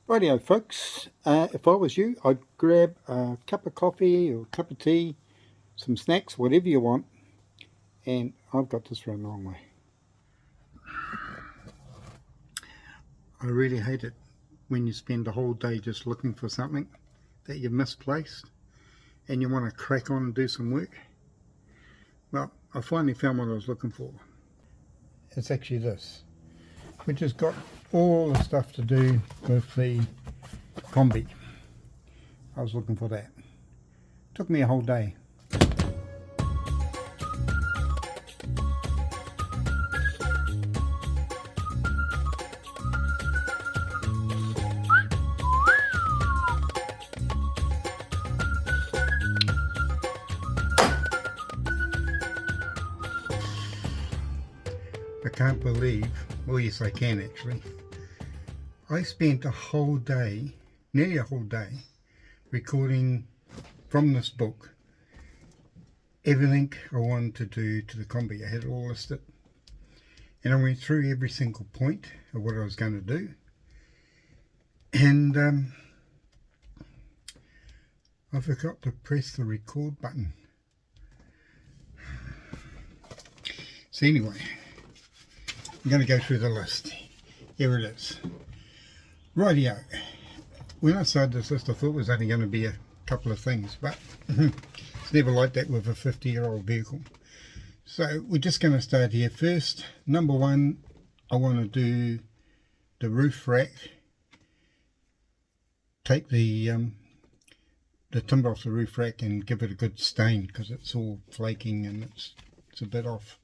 Rightio folks, if I was you, I'd grab a cup of coffee or a cup of tea, some snacks, whatever you want, and I've got this run the wrong way. I really hate it when you spend the whole day just looking for something that you've misplaced and you want to crack on and do some work. Well, I finally found what I was looking for. It's actually this, which has got all the stuff to do with the Kombi. I was looking for that. Took me a whole day. I can't believe, well yes I can actually, I spent a whole day, nearly a whole day, recording from this book everything I wanted to do to the Kombi. I had it all listed and I went through every single point of what I was going to do, and I forgot to press the record button. So anyway, I'm going to go through the list. Here it is. Rightio. When I started this list, I thought it was only going to be a couple of things, but it's never like that with a 50-year-old vehicle. So we're just going to start here first. Number one, I want to do the roof rack. Take the timber off the roof rack and give it a good stain because it's all flaking and it's a bit off.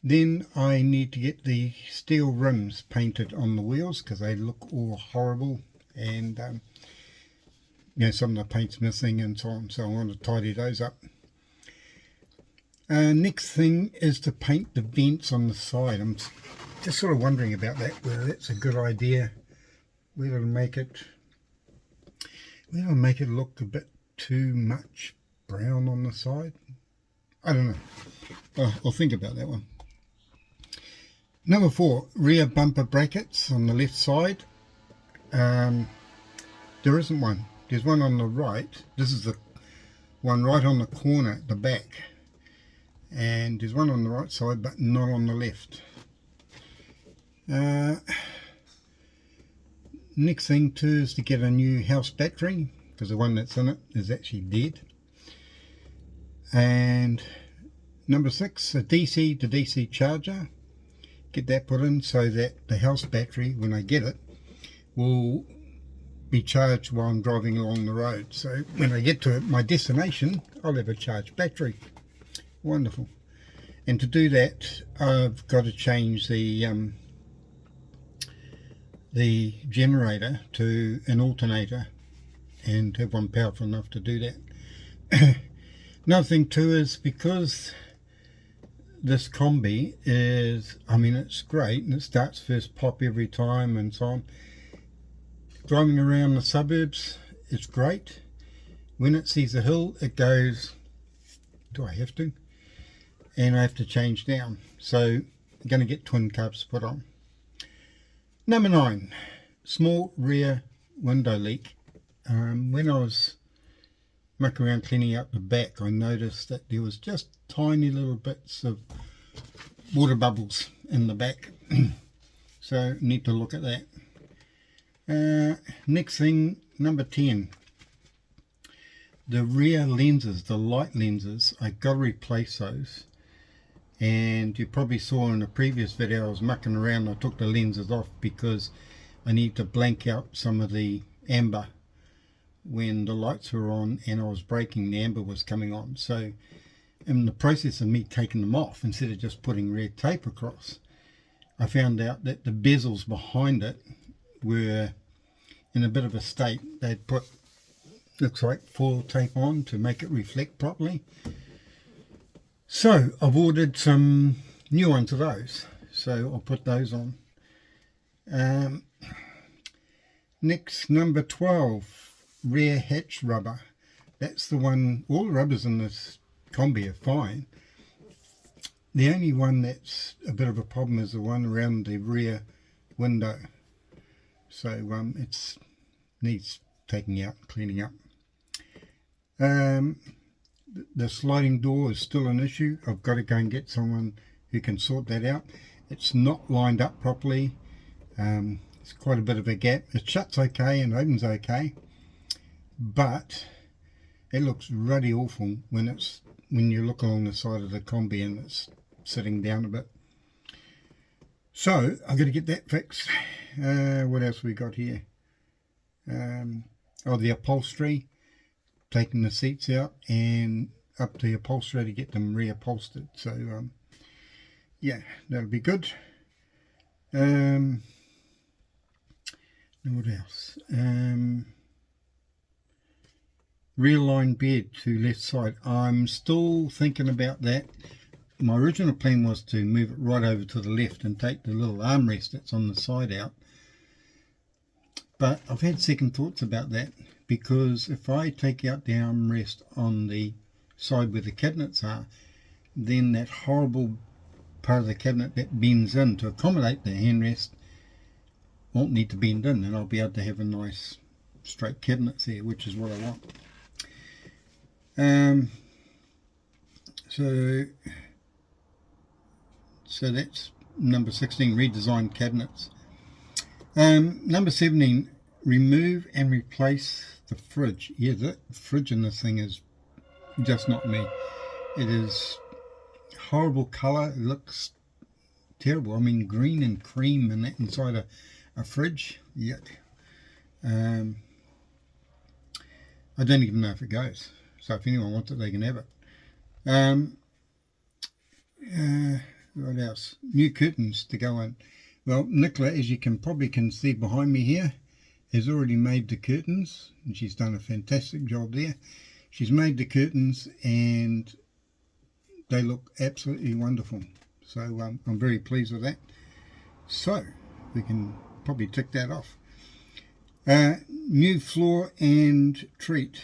Then I need to get the steel rims painted on the wheels because they look all horrible, and some of the paint's missing and so on, so I want to tidy those up. Next thing is to paint the vents on the side. I'm just sort of wondering about that, whether that's a good idea, whether it'll make it look a bit too much brown on the side. I don't know. I'll think about that one. Number 4, rear bumper brackets on the left side. There isn't one. There's one on the right. This is the one right on the corner at the back. And there's one on the right side, but not on the left. Next thing too is to get a new house battery, because the one that's in it is actually dead. And number 6, a DC to DC charger. Get that put in so that the house battery, when I get it, will be charged while I'm driving along the road. So when I get to my destination, I'll have a charged battery. Wonderful. And to do that, I've got to change the generator to an alternator and have one powerful enough to do that. Another thing too is, because this Kombi is, it's great and it starts first pop every time and so on. Driving around the suburbs, it's great. When it sees a hill, it goes, do I have to? And I have to change down. So I'm going to get twin carbs put on. Number 9, small rear window leak. When I was mucking around cleaning up the back, I noticed that there was just tiny little bits of water bubbles in the back. So need to look at that. Next thing, number 10, the rear lenses, the light lenses, I got to replace those. And you probably saw in a previous video I was mucking around. I took the lenses off because I need to blank out some of the amber when the lights were on and I was braking. The amber was coming on. So in the process of me taking them off, instead of just putting red tape across, I found out that the bezels behind it were in a bit of a state. They'd put, looks like, foil tape on to make it reflect properly. So I've ordered some new ones of those, so I'll put those on. Next, number 12, rear hatch rubber. That's the one, all the rubbers in this Kombi are fine. The only one that's a bit of a problem is the one around the rear window. So it needs taking out and cleaning up. The sliding door is still an issue. I've got to go and get someone who can sort that out. It's not lined up properly. It's quite a bit of a gap. It shuts okay and opens okay, but it looks really awful when you look along the side of the Kombi and it's sitting down a bit. So I've got to get that fixed. What else we got here? The upholstery, taking the seats out and up to the upholsterer to get them reupholstered. So yeah, that'll be good. What else? Realign bed to left side. I'm still thinking about that. My original plan was to move it right over to the left and take the little armrest that's on the side out. But I've had second thoughts about that, because if I take out the armrest on the side where the cabinets are, then that horrible part of the cabinet that bends in to accommodate the handrest won't need to bend in, and I'll be able to have a nice straight cabinet there, which is what I want. So that's number 16, redesign cabinets. Number 17, remove and replace the fridge. Yeah, the fridge in this thing is just not me. It is horrible colour. It looks terrible. I mean, green and cream and that inside a fridge. Yuck. I don't even know if it goes. So if anyone wants it, they can have it. What else? New curtains to go in. Well, Nicola, as you probably can see behind me here, has already made the curtains, and she's done a fantastic job there. She's made the curtains and they look absolutely wonderful. So I'm very pleased with that. So we can probably tick that off. New floor and treat.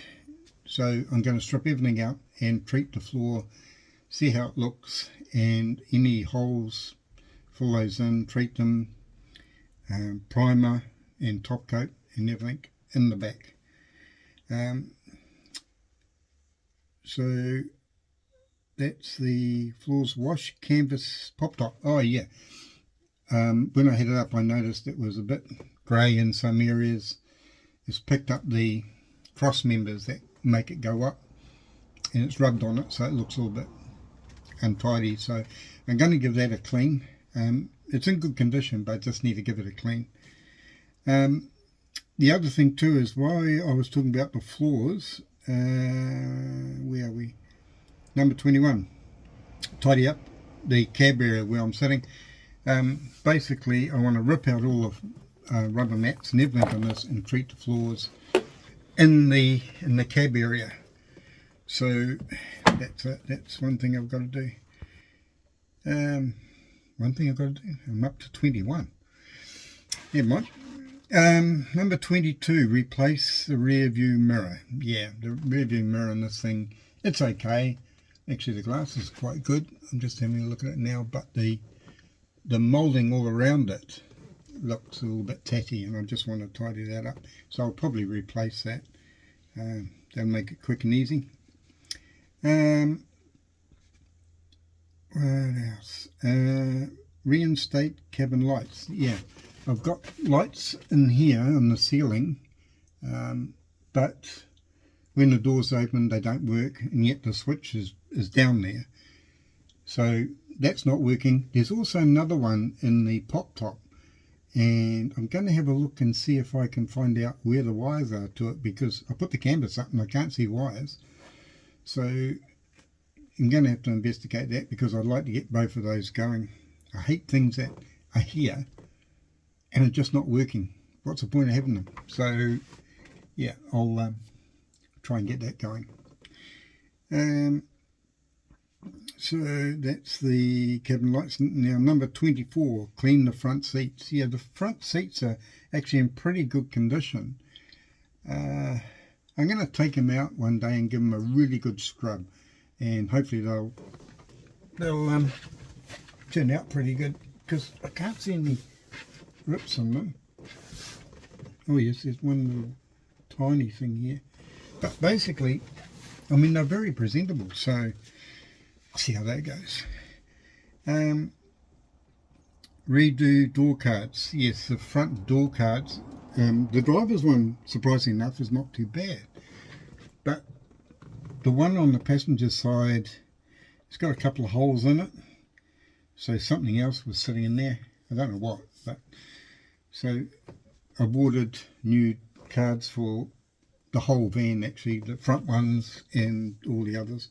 So I'm going to strip everything out and treat the floor, see how it looks, and any holes, fill those in, treat them, primer and top coat and everything in the back. So that's the floors wash, canvas, pop top. Oh yeah, when I had it up I noticed it was a bit grey in some areas. It's picked up the cross members that make it go up, and it's rubbed on it, so it looks a little bit untidy. So I'm going to give that a clean. It's in good condition, but I just need to give it a clean. The other thing too is, while I was talking about the floors, where are we? Number 21, tidy up the cab area where I'm sitting. Basically I want to rip out all the rubber mats and everything on this and treat the floors in the cab area. So that's one thing I've got to do. I'm up to 21. Never mind. Number 22, replace the rear view mirror. Yeah, the rear view mirror in this thing, it's okay. Actually the glass is quite good. I'm just having a look at it now, but the moulding all around it looks a little bit tatty, and I just want to tidy that up. So I'll probably replace that. That'll make it quick and easy. What else? Reinstate cabin lights. Yeah, I've got lights in here on the ceiling, but when the doors open they don't work, and yet the switch is down there. So that's not working. There's also another one in the pop top, and I'm going to have a look and see if I can find out where the wires are to it, because I put the canvas up and I can't see wires. So I'm going to have to investigate that, because I'd like to get both of those going. I hate things that are here and are just not working. What's the point of having them? So yeah, I'll try and get that going. So that's the cabin lights. Now number 24, clean the front seats. Yeah, the front seats are actually in pretty good condition. I'm going to take them out one day and give them a really good scrub, and hopefully they'll turn out pretty good, because I can't see any rips on them. Oh yes, there's one little tiny thing here. But basically, I mean, they're very presentable, so see how that goes. Redo door cards. Yes, the front door cards. The driver's one, surprisingly enough, is not too bad. But the one on the passenger side, it's got a couple of holes in it. So something else was sitting in there. I don't know what. But so I've ordered new cards for the whole van, actually, the front ones and all the others.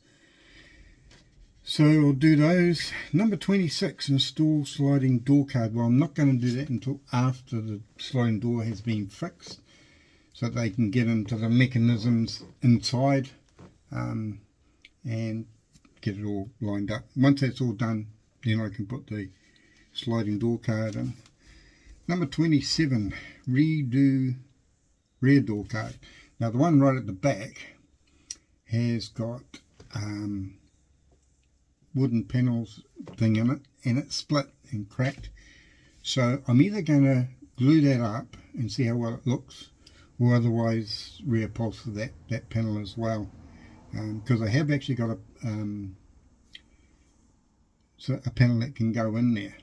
So I'll do those. Number 26, install sliding door card. Well, I'm not going to do that until after the sliding door has been fixed, so that they can get into the mechanisms inside and get it all lined up. Once that's all done, then I can put the sliding door card in. Number 27, redo rear door card. Now the one right at the back has got wooden panels thing in it, and it's split and cracked. So I'm either going to glue that up and see how well it looks, or otherwise reupholster that panel as well, because I have actually got a panel that can go in there.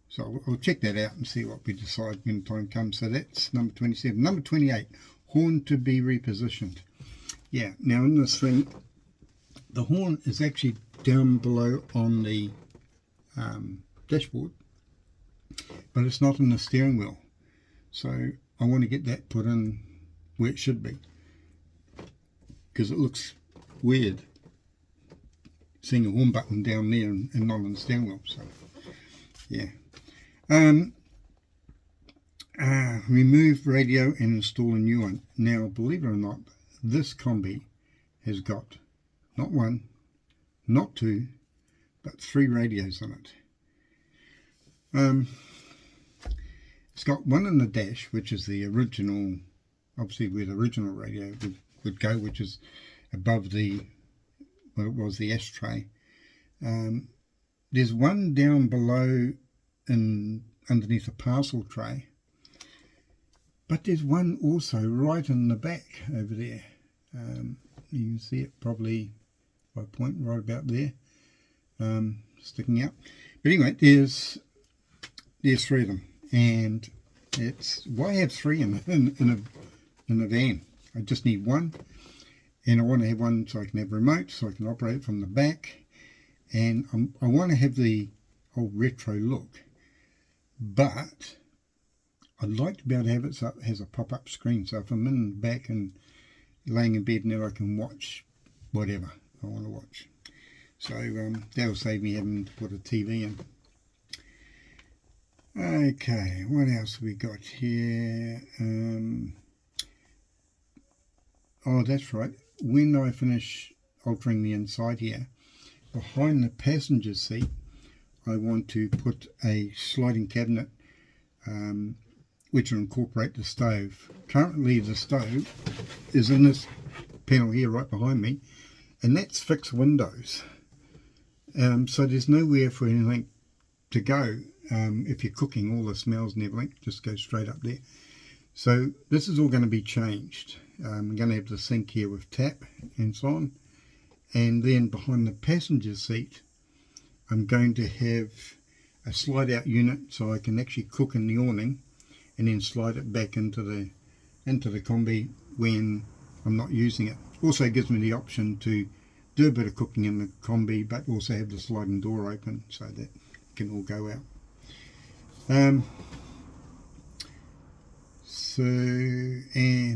So I'll check that out and see what we decide when the time comes. So that's number 27. Number 28, horn to be repositioned. Yeah, now in this thing, the horn is actually down below on the dashboard, but it's not in the steering wheel. So I want to get that put in where it should be, because it looks weird seeing a horn button down there and not on the steering wheel. So yeah. Remove radio and install a new one. Now, believe it or not, this Kombi has got not one, not two, but 3 radios on it. It's got one in the dash, which is the original, obviously where the original radio would go, which is above the, well, it was the ashtray. There's one down below underneath a parcel tray, but there's one also right in the back over there. You can see it probably by a point right about there, sticking out. But anyway, there's 3 of them, and it's why have 3 in a van? I just need one, and I want to have one so I can have a remote, so I can operate it from the back, and I want to have the old retro look, but I'd like to be able to have it so it has a pop-up screen, so if I'm in the back and laying in bed now, I can watch whatever I want to watch. So that'll save me having to put a TV in. Okay, what else we got here? Oh, that's right. When I finish altering the inside here, behind the passenger seat, I want to put a sliding cabinet which will incorporate the stove. Currently the stove is in this panel here right behind me, and that's fixed windows. So there's nowhere for anything to go. If you're cooking, all the smells and everything just go straight up there. So this is all going to be changed. I'm going to have the sink here with tap and so on. And then behind the passenger seat, I'm going to have a slide out unit so I can actually cook in the awning, and then slide it back into the Kombi when I'm not using it. Also gives me the option to do a bit of cooking in the Kombi, but also have the sliding door open so that it can all go out. And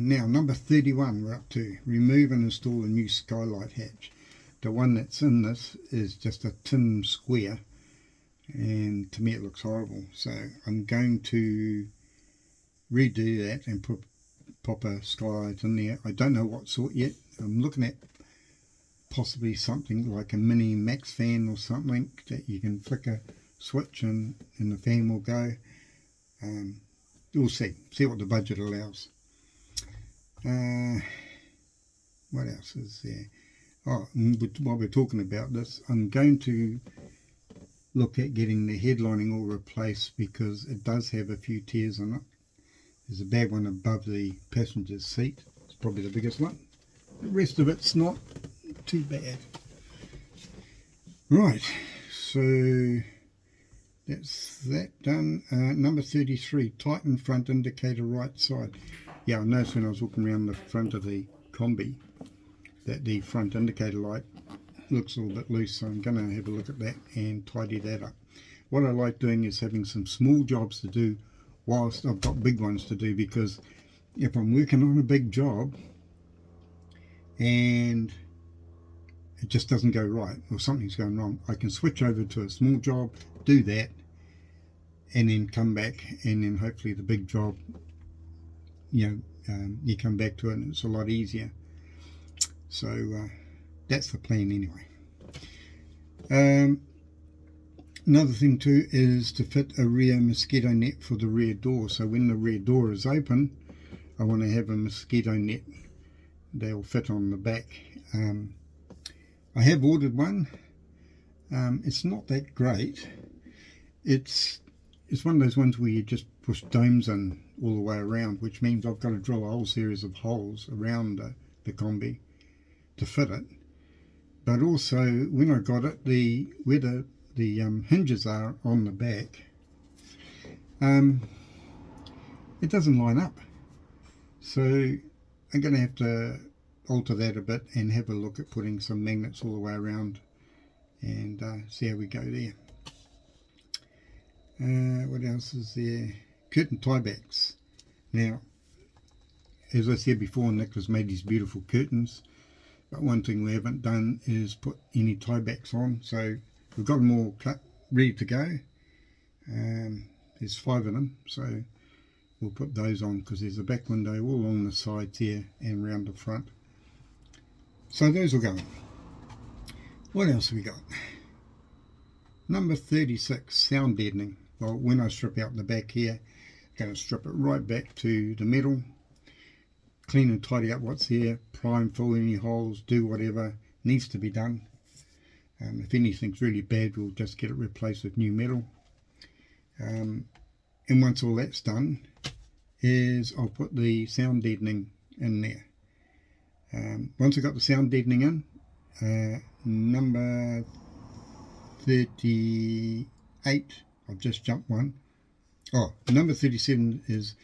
now number 31 we're up to. Remove and install a new skylight hatch. The one that's in this is just a tin square, and to me it looks horrible, so I'm going to redo that and pop a skylight in there. I don't know what sort yet. I'm looking at possibly something like a mini max fan or something that you can flick a switch and the fan will go. We'll see what the budget allows. What else is there? Oh, while we're talking about this, I'm going to look at getting the headlining all replaced, because it does have a few tears in it. There's a bad one above the passenger's seat. It's probably the biggest one. The rest of it's not too bad. Right, so that's that done. Number 33, tighten front indicator right side. Yeah, I noticed when I was walking around the front of the Kombi that the front indicator light looks a little bit loose, so I'm going to have a look at that and tidy that up. What I like doing is having some small jobs to do whilst I've got big ones to do, because if I'm working on a big job and it just doesn't go right or something's going wrong, I can switch over to a small job, do that, and then come back, and then hopefully the big job, you come back to it and it's a lot easier. So that's the plan anyway. Another thing too is to fit a rear mosquito net for the rear door. So when the rear door is open, I want to have a mosquito net that'll fit on the back. I have ordered one. It's not that great. It's one of those ones where you just push domes in all the way around, which means I've got to drill a whole series of holes around the Kombi to fit it. But also when I got it, where the hinges are on the back, it doesn't line up. So I'm going to have to alter that a bit and have a look at putting some magnets all the way around and see how we go there. What else is there? Curtain tiebacks. Now, as I said before, Nick has made these beautiful curtains, but one thing we haven't done is put any tiebacks on. So we've got them all cut, ready to go. There's 5 of them, so we'll put those on because there's a back window all along the sides here and around the front. So those will go on. What else have we got? Number 36, sound deadening. Well, when I strip out the back here, I'm going to strip it right back to the metal, clean and tidy up what's here, prime, fill any holes, do whatever needs to be done. If anything's really bad, we'll just get it replaced with new metal. And once all that's done, I'll put the sound deadening in there. Once I've got the sound deadening in, number 38, I've just jumped one. Oh, number 37 is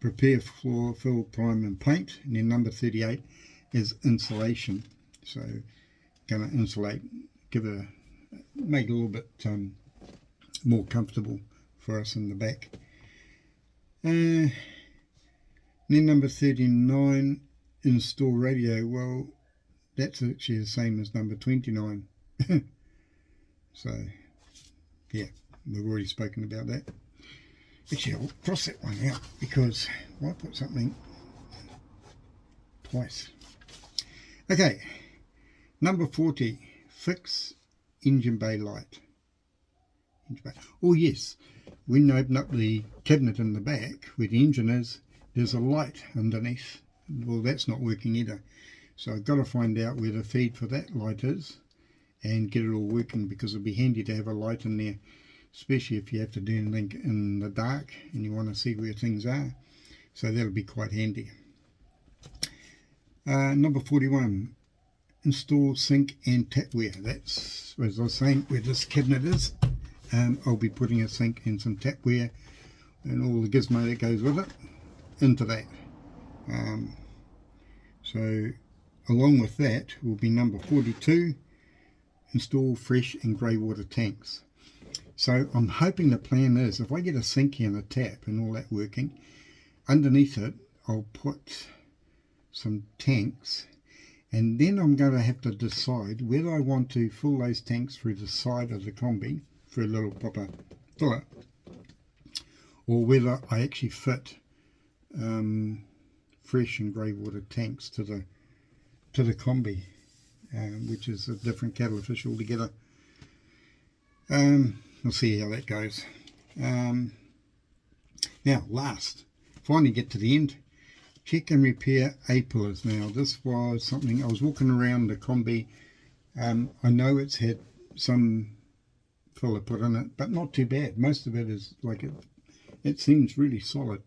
prepare floor, fill, prime and paint. And then number 38 is insulation. So going to insulate, make it a little bit more comfortable for us in the back. Then number 39, install radio. Well, that's actually the same as number 29. So yeah, we've already spoken about that. Actually, I'll cross that one out because I put something twice. Okay, number 40, fix engine bay light. Oh yes, when you open up the cabinet in the back where the engine is, there's a light underneath. Well, that's not working either. So I've got to find out where the feed for that light is and get it all working, because it'll be handy to have a light in there, especially if you have to do anything in the dark and you want to see where things are. So that'll be quite handy. Number 41, install sink and tapware. That's, as I was saying, where this cabinet is. I'll be putting a sink and some tapware and all the gizmo that goes with it into that. So along with that will be number 42, install fresh and grey water tanks. So I'm hoping the plan is, if I get a sink and a tap and all that working, underneath it I'll put some tanks, and then I'm going to have to decide whether I want to fill those tanks through the side of the Kombi for a little proper filler, or whether I actually fit fresh and grey water tanks to the Kombi, which is a different kettle of fish altogether. We'll see how that goes. Now, finally get to the end. Check and repair A-pillars. Now, this was something, I was walking around the Kombi. I know it's had some filler put in it, but not too bad. Most of it is like it seems really solid.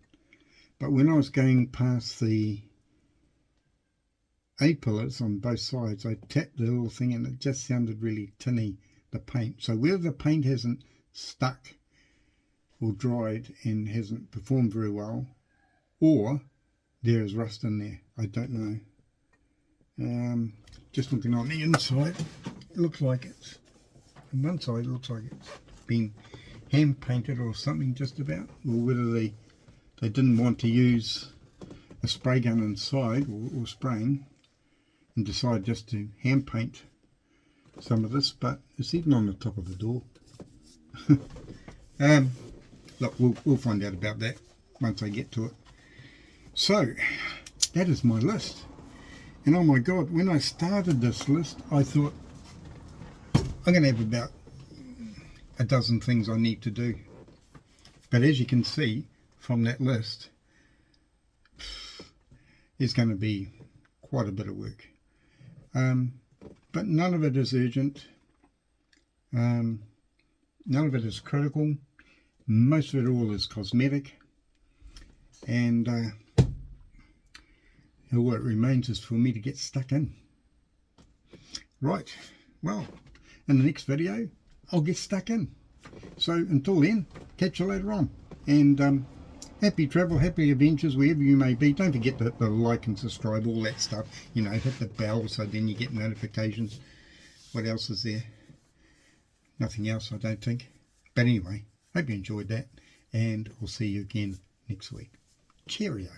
But when I was going past the A-pillars on both sides, I tapped the little thing and it just sounded really tinny, the paint. So whether the paint hasn't stuck or dried and hasn't performed very well, or there is rust in there, I don't know. Just looking on the inside, it looks like it's, on one side it looks like it's been hand painted or something just about, or whether they didn't want to use a spray gun inside or spraying and decide just to hand paint some of this, but it's even on the top of the door. Look, we'll find out about that once I get to it. So that is my list, and oh my god, when I started this list I thought I'm going to have about a dozen things I need to do, but as you can see from that list, it's going to be quite a bit of work, but none of it is urgent, none of it is critical, most of it all is cosmetic, and what remains is for me to get stuck in. Right, well, in the next video I'll get stuck in. So until then, catch you later on, and happy travel, happy adventures wherever you may be. Don't forget to like and subscribe, all that stuff, you know, hit the bell so then you get notifications. What else is there? Nothing else, I don't think. But anyway, hope you enjoyed that, and I'll see you again next week. Cheerio.